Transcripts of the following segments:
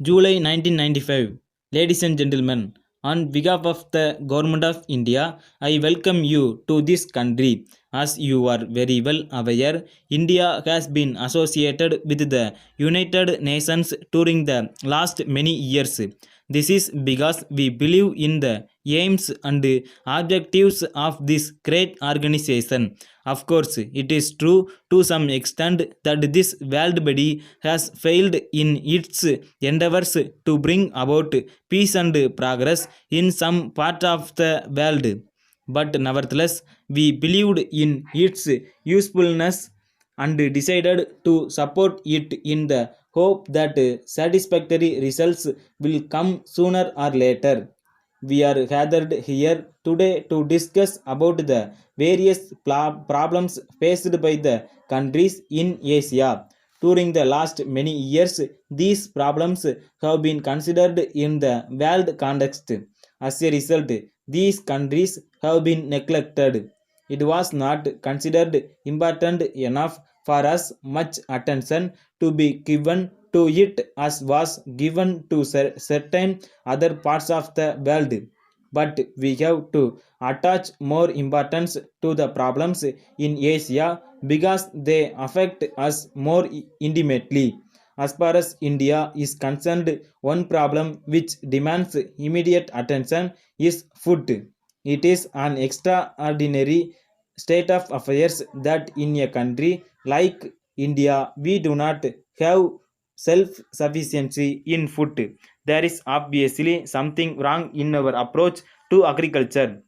July 1995. Ladies and gentlemen, on behalf of the Government of India, I welcome you to this country. As you are very well aware, India has been associated with the United Nations during the last many years. This is because we believe in the aims and objectives of this great organization. Of course, it is true to some extent that this world body has failed in its endeavors to bring about peace and progress in some part of the world. But nevertheless, we believed in its usefulness and decided to support it in the hope that satisfactory results will come sooner or later. We are gathered here today to discuss about the various problems faced by the countries in Asia. During the last many years, these problems have been considered in the world context. As a result, these countries have been neglected. It was not considered important enough for us much attention to be given to it as was given to certain other parts of the world. But we have to attach more importance to the problems in Asia because they affect us more intimately. As far as India is concerned, one problem which demands immediate attention is food. It is an extraordinary state of affairs that in a country like India we do not have self sufficiency in food. There is obviously something wrong in our approach to agriculture.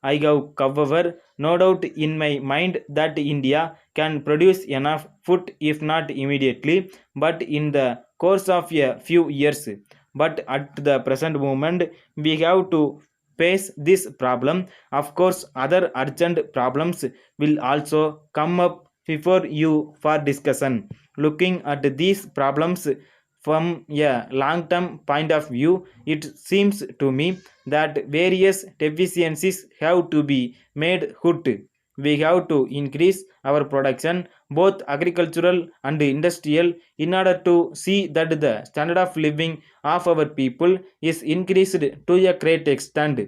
I have, however, no doubt in my mind that India can produce enough food if not immediately, but in the course of a few years. But at the present moment, we have to face this problem. Of course, other urgent problems will also come up before you for discussion. Looking at these problems from a long term point of view, it seems to me that various deficiencies have to be made good. We have to increase our production, both agricultural and industrial, in order to see that the standard of living of our people is increased to a great extent.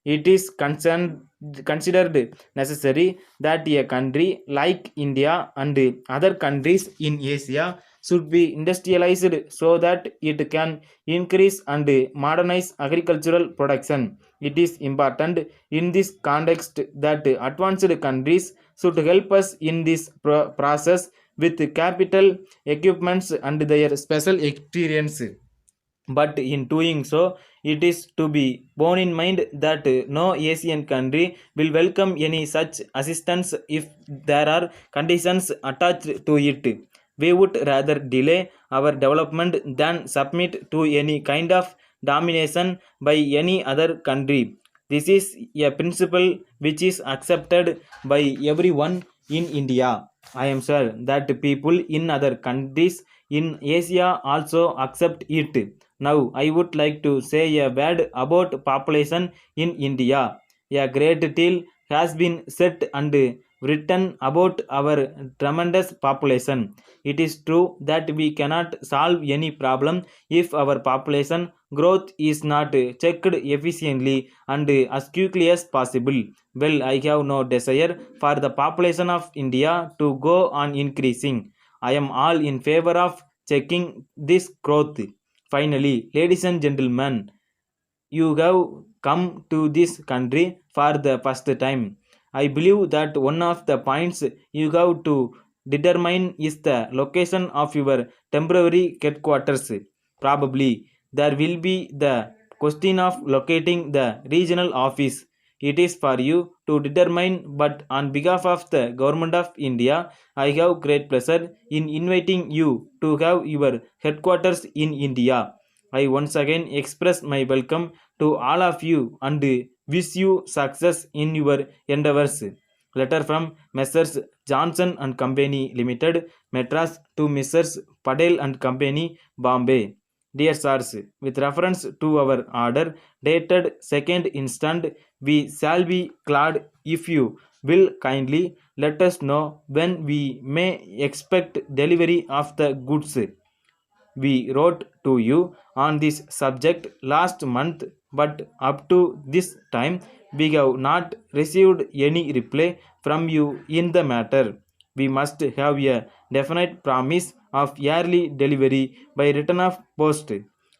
It is considered necessary that a country like India and other countries in Asia should be industrialized so that it can increase and modernize agricultural production. It is important in this context that advanced countries should help us in this process with capital, equipments, and their special experience. But in doing so, it is to be borne in mind that no Asian country will welcome any such assistance if there are conditions attached to it. We would rather delay our development than submit to any kind of domination by any other country. This is a principle which is accepted by everyone in India. I am sure that people in other countries in Asia also accept it. Now, I would like to say a word about population in India. A great deal has been said and written about our tremendous population. It is true that we cannot solve any problem if our population growth is not checked efficiently and as quickly as possible. Well, I have no desire for the population of India to go on increasing. I am all in favor of checking this growth. Finally, ladies and gentlemen, you have come to this country for the first time. I believe that one of the points you have to determine is the location of your temporary headquarters. Probably there will be the question of locating the regional office. It is for you to determine, but on behalf of the Government of India, I have great pleasure in inviting you to have your headquarters in India. I once again express my welcome to all of you and wish you success in your endeavors. Letter from Messrs. Johnson and Company Limited, Madras to Messrs. Patel and Company, Bombay. Dear sirs, with reference to our order dated 2nd instant, we shall be glad if you will kindly let us know when we may expect delivery of the goods. We wrote to you on this subject last month, but up to this time we have not received any reply from you in the matter. We must have a definite promise of yearly delivery by return of post.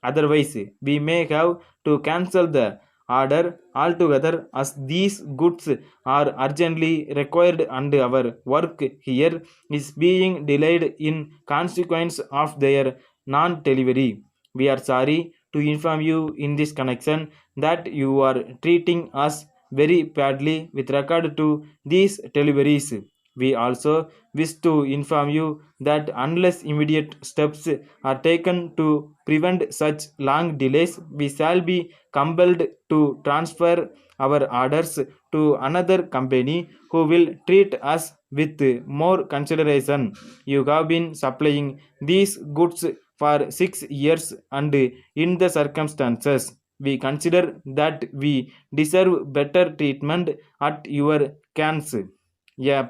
Otherwise, we may have to cancel the order altogether as these goods are urgently required and our work here is being delayed in consequence of their non-delivery. We are sorry to inform you in this connection that you are treating us very badly with regard to these deliveries. We also wish to inform you that unless immediate steps are taken to prevent such long delays, we shall be compelled to transfer our orders to another company who will treat us with more consideration. You have been supplying these goods for 6 years, and in the circumstances, we consider that we deserve better treatment at your hands. Yeah,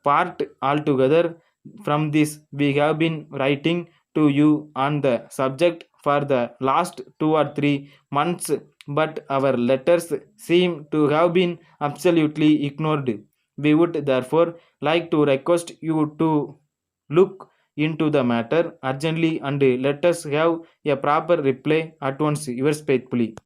part altogether from this, we have been writing to you on the subject for the last 2 or 3 months, but our letters seem to have been absolutely ignored. We would therefore like to request you to look into the matter urgently and let us have a proper reply at once. Yours faithfully.